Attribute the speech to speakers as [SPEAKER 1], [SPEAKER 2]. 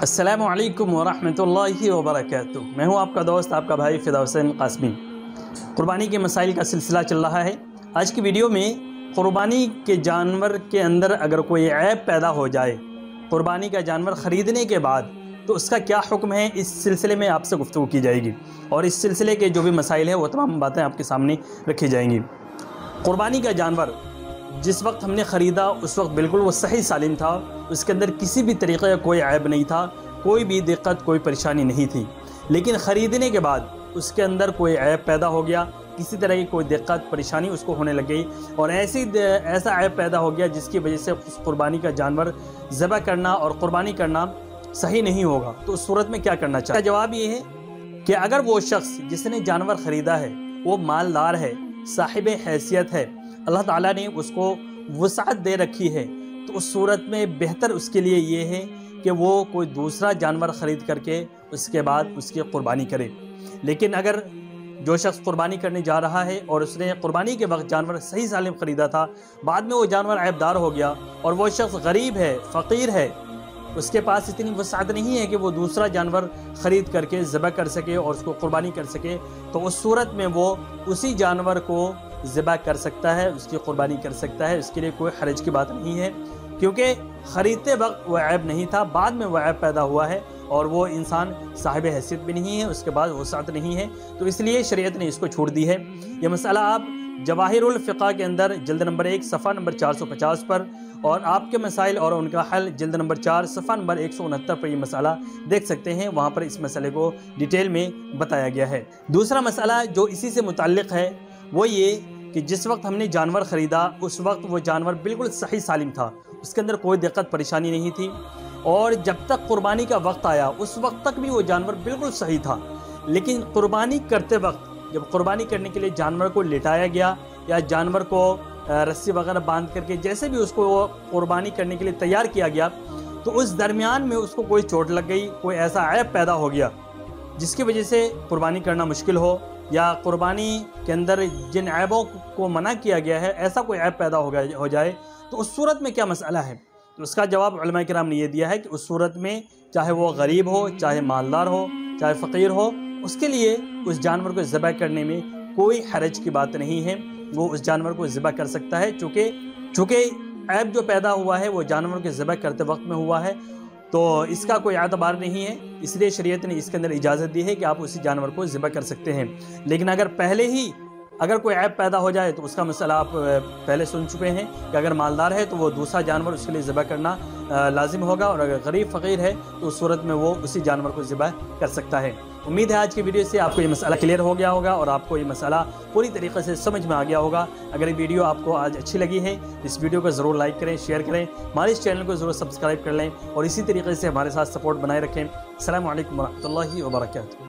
[SPEAKER 1] السلام علیکم ورحمۃ اللہ وبرکاتہ۔ میں ہوں آپ کا دوست، آپ کا بھائی فدا حسین قاسمی۔ قربانی کے مسائل کا سلسلہ چل رہا ہے۔ آج کی ویڈیو میں قربانی کے جانور کے اندر اگر کوئی عیب پیدا ہو جائے قربانی کا جانور خریدنے کے بعد تو اس کا کیا حکم ہے، اس سلسلے میں آپ سے گفتگو کی جائے گی اور اس سلسلے کے جو بھی مسائل ہیں وہ تمام باتیں آپ کے سامنے رکھی جائیں گی۔ قربانی کا جانور جس وقت ہم نے خریدا اس وقت بالکل وہ صحیح سالم تھا، اس کے اندر کسی بھی طریقے کا کوئی عیب نہیں تھا، کوئی بھی دقت کوئی پریشانی نہیں تھی، لیکن خریدنے کے بعد اس کے اندر کوئی عیب پیدا ہو گیا، کسی طرح کی کوئی دقت پریشانی اس کو ہونے لگ گئی اور ایسا عیب پیدا ہو گیا جس کی وجہ سے اس قربانی کا جانور ذبح کرنا اور قربانی کرنا صحیح نہیں ہوگا۔ تو اس صورت میں کیا کرنا چاہیے؟ جواب یہ ہے کہ اگر وہ شخص جس نے جانور خریدا ہے وہ مالدار ہے، صاحب حیثیت ہے، اللہ تعالیٰ نے اس کو وسعت دے رکھی ہے، تو اس صورت میں بہتر اس کے لیے یہ ہے کہ وہ کوئی دوسرا جانور خرید کر کے اس کے بعد اس کی قربانی کرے۔ لیکن اگر جو شخص قربانی کرنے جا رہا ہے اور اس نے قربانی کے وقت جانور صحیح سالم خریدا تھا، بعد میں وہ جانور عیب دار ہو گیا اور وہ شخص غریب ہے، فقیر ہے، اس کے پاس اتنی وسعت نہیں ہے کہ وہ دوسرا جانور خرید کر کے ذبح کر سکے اور اس کو قربانی کر سکے، تو اس صورت میں وہ اسی جانور کو ذبح کر سکتا ہے، اس کی قربانی کر سکتا ہے، اس کے لیے کوئی حرج کی بات نہیں ہے، کیونکہ خریدتے وقت وہ عیب نہیں تھا، بعد میں وہ عیب پیدا ہوا ہے اور وہ انسان صاحب حیثیت بھی نہیں ہے، اس کے بعد وسعت نہیں ہے، تو اس لیے شریعت نے اس کو چھوڑ دی ہے۔ یہ مسئلہ آپ جواہر الفقہ کے اندر جلد نمبر 1 صفحہ نمبر 450 پر اور آپ کے مسائل اور ان کا حل جلد نمبر 4 صفحہ نمبر 169 پر یہ مسئلہ دیکھ سکتے ہیں، وہاں پر اس مسئلے کو ڈیٹیل میں بتایا گیا ہے۔ دوسرا مسئلہ جو اسی سے متعلق ہے وہ یہ کہ جس وقت ہم نے جانور خریدا اس وقت وہ جانور بالکل صحیح سالم تھا، اس کے اندر کوئی دقت پریشانی نہیں تھی، اور جب تک قربانی کا وقت آیا اس وقت تک بھی وہ جانور بالکل صحیح تھا، لیکن قربانی کرتے وقت جب قربانی کرنے کے لیے جانور کو لٹایا گیا یا جانور کو رسی وغیرہ باندھ کر کے جیسے بھی اس کو قربانی کرنے کے لیے تیار کیا گیا، تو اس درمیان میں اس کو کوئی چوٹ لگ گئی، کوئی ایسا عیب پیدا ہو گیا جس کی وجہ سے قربانی کرنا مشکل ہو، یا قربانی کے اندر جن عیبوں کو منع کیا گیا ہے ایسا کوئی عیب پیدا ہو جائے، تو اس صورت میں کیا مسئلہ ہے؟ تو اس کا جواب علماء کرام نے یہ دیا ہے کہ اس صورت میں چاہے وہ غریب ہو، چاہے مالدار ہو، چاہے فقیر ہو، اس کے لیے اس جانور کو ذبح کرنے میں کوئی حرج کی بات نہیں ہے، وہ اس جانور کو ذبح کر سکتا ہے، چونکہ عیب جو پیدا ہوا ہے وہ جانور کے ذبح کرتے وقت میں ہوا ہے، تو اس کا کوئی اعتبار نہیں ہے، اس لیے شریعت نے اس کے اندر اجازت دی ہے کہ آپ اسی جانور کو ذبح کر سکتے ہیں۔ لیکن اگر پہلے ہی کوئی عیب پیدا ہو جائے تو اس کا مسئلہ آپ پہلے سن چکے ہیں کہ اگر مالدار ہے تو وہ دوسرا جانور اس کے لیے ذبح کرنا لازم ہوگا، اور اگر غریب فقیر ہے تو اس صورت میں وہ اسی جانور کو ذبح کر سکتا ہے۔ امید ہے آج کی ویڈیو سے آپ کو یہ مسئلہ کلیئر ہو گیا ہوگا اور آپ کو یہ مسئلہ پوری طریقے سے سمجھ میں آ گیا ہوگا۔ اگر یہ ویڈیو آپ کو آج اچھی لگی ہے اس ویڈیو کو ضرور لائک کریں، شیئر کریں، ہمارے اس چینل کو ضرور سبسکرائب کر لیں اور اسی طریقے سے ہمارے ساتھ سپورٹ بنائے رکھیں۔ السلام علیکم ورحمۃ اللہ وبرکاتہ۔